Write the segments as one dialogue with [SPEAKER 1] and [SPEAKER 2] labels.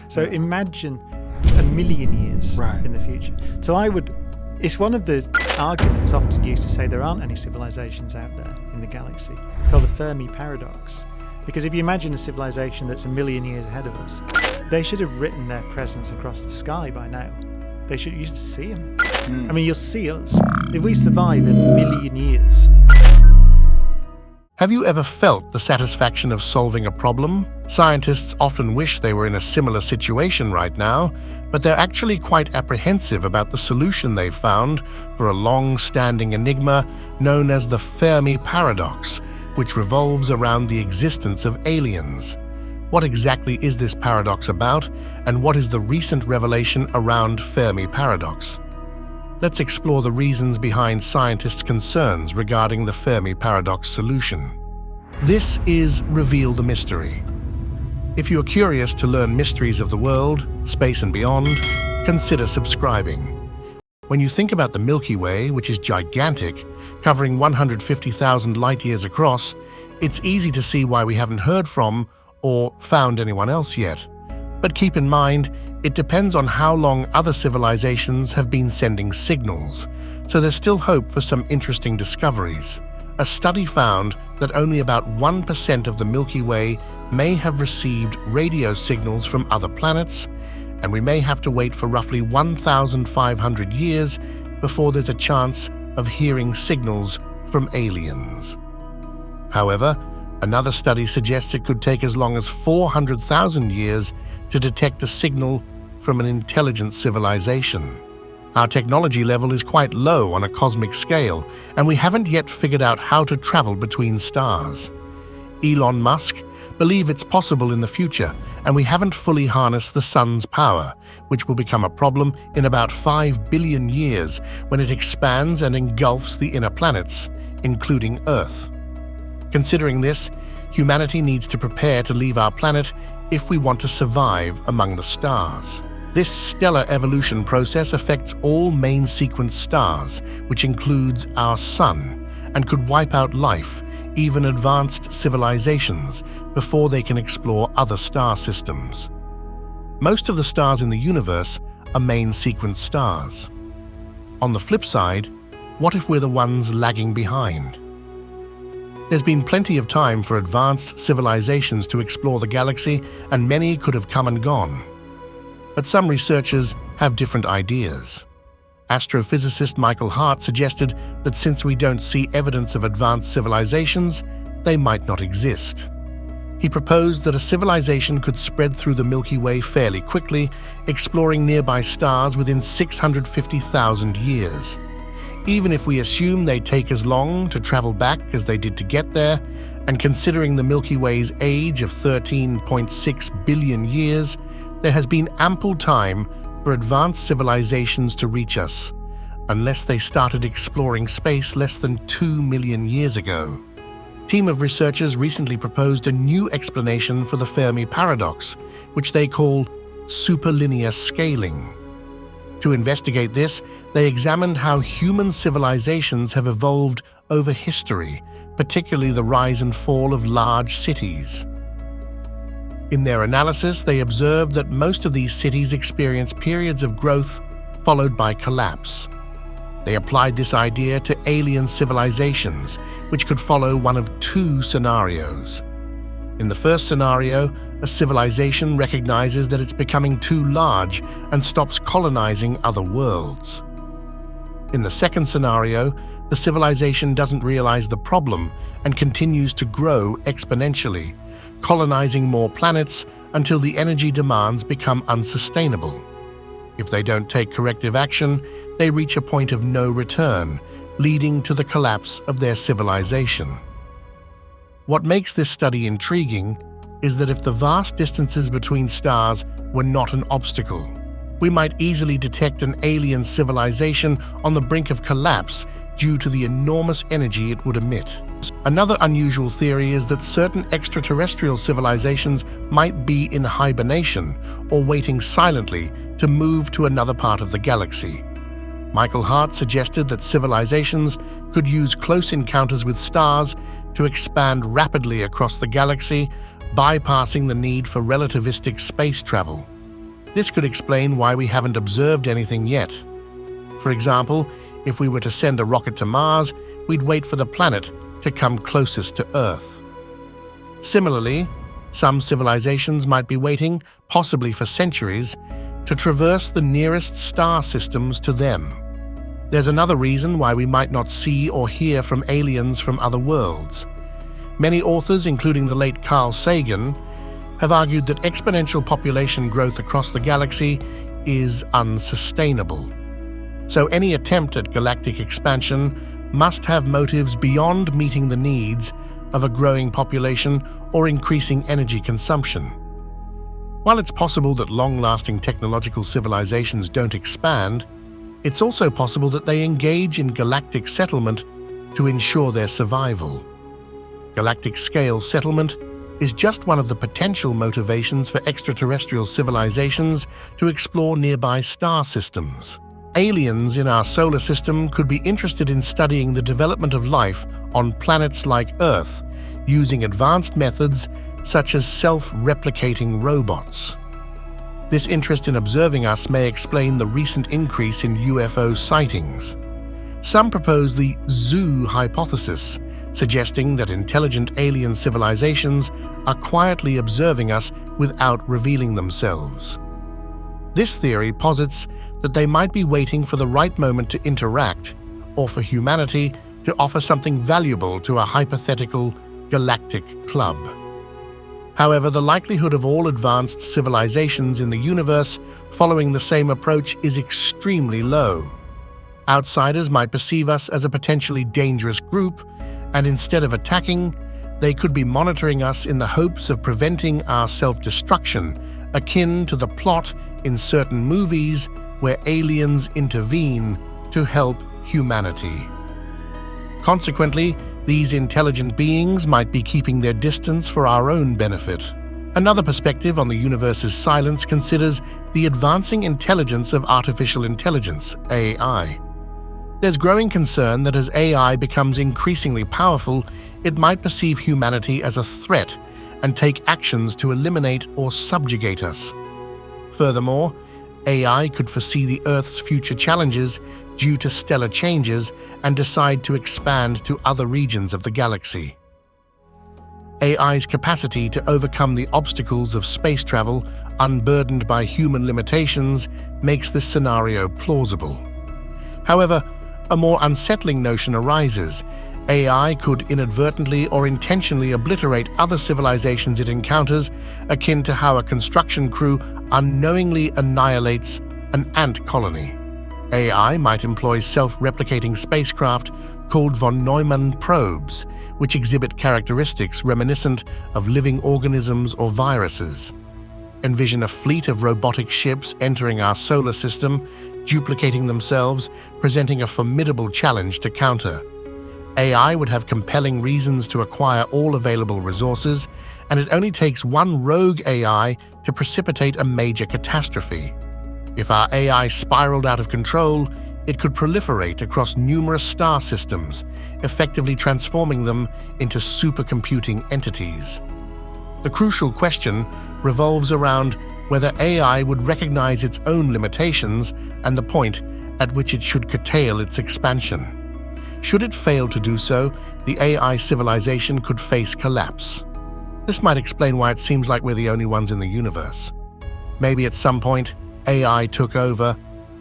[SPEAKER 1] So imagine a million years in the future. So it's one of the arguments often used to say there aren't any civilizations out there in the galaxy. It's called the Fermi Paradox. Because if you imagine a civilization that's a million years ahead of us, they should have written their presence across the sky by now. You should see them. I mean, you'll see us. If we survive a million years.
[SPEAKER 2] Have you ever felt the satisfaction of solving a problem? Scientists often wish they were in a similar situation right now, but they're actually quite apprehensive about the solution they've found for a long-standing enigma known as the Fermi Paradox, which revolves around the existence of aliens. What exactly is this paradox about, and what is the recent revelation around Fermi Paradox? Let's explore the reasons behind scientists' concerns regarding the Fermi Paradox solution. This is Reveal the Mystery. If you're curious to learn mysteries of the world, space and beyond, consider subscribing. When you think about the Milky Way, which is gigantic, covering 150,000 light-years across, it's easy to see why we haven't heard from or found anyone else yet. But keep in mind, it depends on how long other civilizations have been sending signals, so there's still hope for some interesting discoveries. A study found that only about 1% of the Milky Way may have received radio signals from other planets, and we may have to wait for roughly 1,500 years before there's a chance of hearing signals from aliens. However, another study suggests it could take as long as 400,000 years to detect a signal from an intelligent civilization. Our technology level is quite low on a cosmic scale, and we haven't yet figured out how to travel between stars. Elon Musk believes it's possible in the future, and we haven't fully harnessed the sun's power, which will become a problem in about 5 billion years when it expands and engulfs the inner planets, including Earth. Considering this, humanity needs to prepare to leave our planet if we want to survive among the stars. This stellar evolution process affects all main sequence stars, which includes our Sun, and could wipe out life, even advanced civilizations, before they can explore other star systems. Most of the stars in the universe are main sequence stars. On the flip side, what if we're the ones lagging behind? There's been plenty of time for advanced civilizations to explore the galaxy, and many could have come and gone. But some researchers have different ideas. Astrophysicist Michael Hart suggested that since we don't see evidence of advanced civilizations, they might not exist. He proposed that a civilization could spread through the Milky Way fairly quickly, exploring nearby stars within 650,000 years. Even if we assume they take as long to travel back as they did to get there, and considering the Milky Way's age of 13.6 billion years, there has been ample time for advanced civilizations to reach us, unless they started exploring space less than 2 million years ago. A team of researchers recently proposed a new explanation for the Fermi Paradox, which they call superlinear scaling. To investigate this, they examined how human civilizations have evolved over history, particularly the rise and fall of large cities. In their analysis, they observed that most of these cities experience periods of growth followed by collapse. They applied this idea to alien civilizations, which could follow one of two scenarios. In the first scenario, a civilization recognizes that it's becoming too large and stops colonizing other worlds. In the second scenario, the civilization doesn't realize the problem and continues to grow exponentially, colonizing more planets until the energy demands become unsustainable. If they don't take corrective action, they reach a point of no return, leading to the collapse of their civilization. What makes this study intriguing is that if the vast distances between stars were not an obstacle, we might easily detect an alien civilization on the brink of collapse due to the enormous energy it would emit. Another unusual theory is that certain extraterrestrial civilizations might be in hibernation or waiting silently to move to another part of the galaxy. Michael Hart suggested that civilizations could use close encounters with stars to expand rapidly across the galaxy, bypassing the need for relativistic space travel. This could explain why we haven't observed anything yet. For example, if we were to send a rocket to Mars, we'd wait for the planet to come closest to Earth. Similarly, some civilizations might be waiting, possibly for centuries, to traverse the nearest star systems to them. There's another reason why we might not see or hear from aliens from other worlds. Many authors, including the late Carl Sagan, have argued that exponential population growth across the galaxy is unsustainable. So any attempt at galactic expansion must have motives beyond meeting the needs of a growing population or increasing energy consumption. While it's possible that long-lasting technological civilizations don't expand, it's also possible that they engage in galactic settlement to ensure their survival. Galactic-scale settlement is just one of the potential motivations for extraterrestrial civilizations to explore nearby star systems. Aliens in our solar system could be interested in studying the development of life on planets like Earth, using advanced methods such as self-replicating robots. This interest in observing us may explain the recent increase in UFO sightings. Some propose the zoo hypothesis, suggesting that intelligent alien civilizations are quietly observing us without revealing themselves. This theory posits that they might be waiting for the right moment to interact, or for humanity to offer something valuable to a hypothetical galactic club. However, the likelihood of all advanced civilizations in the universe following the same approach is extremely low. Outsiders might perceive us as a potentially dangerous group, and instead of attacking, they could be monitoring us in the hopes of preventing our self-destruction, akin to the plot in certain movies where aliens intervene to help humanity. Consequently, these intelligent beings might be keeping their distance for our own benefit. Another perspective on the universe's silence considers the advancing intelligence of artificial intelligence, AI. There's growing concern that as AI becomes increasingly powerful, it might perceive humanity as a threat and take actions to eliminate or subjugate us. Furthermore, AI could foresee the Earth's future challenges due to stellar changes and decide to expand to other regions of the galaxy. AI's capacity to overcome the obstacles of space travel, unburdened by human limitations, makes this scenario plausible. However, a more unsettling notion arises. AI could inadvertently or intentionally obliterate other civilizations it encounters, akin to how a construction crew unknowingly annihilates an ant colony. AI might employ self-replicating spacecraft called von Neumann probes, which exhibit characteristics reminiscent of living organisms or viruses. Envision a fleet of robotic ships entering our solar system, duplicating themselves, presenting a formidable challenge to counter. AI would have compelling reasons to acquire all available resources, and it only takes one rogue AI to precipitate a major catastrophe. If our AI spiraled out of control, it could proliferate across numerous star systems, effectively transforming them into supercomputing entities. The crucial question revolves around whether AI would recognize its own limitations and the point at which it should curtail its expansion. Should it fail to do so, the AI civilization could face collapse. This might explain why it seems like we're the only ones in the universe. Maybe at some point, AI took over,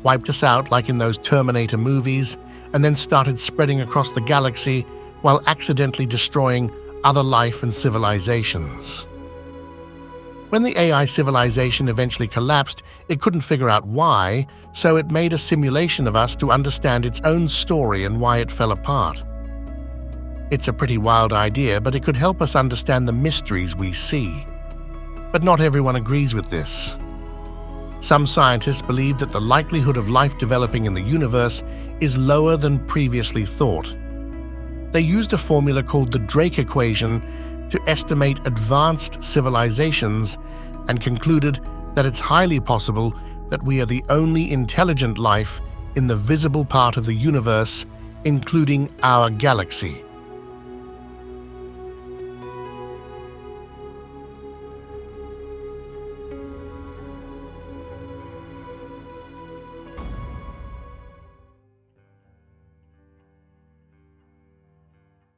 [SPEAKER 2] wiped us out like in those Terminator movies, and then started spreading across the galaxy while accidentally destroying other life and civilizations. When the AI civilization eventually collapsed, it couldn't figure out why, so it made a simulation of us to understand its own story and why it fell apart. It's a pretty wild idea, but it could help us understand the mysteries we see. But not everyone agrees with this. Some scientists believe that the likelihood of life developing in the universe is lower than previously thought. They used a formula called the Drake equation to estimate advanced civilizations and concluded that it's highly possible that we are the only intelligent life in the visible part of the universe, including our galaxy.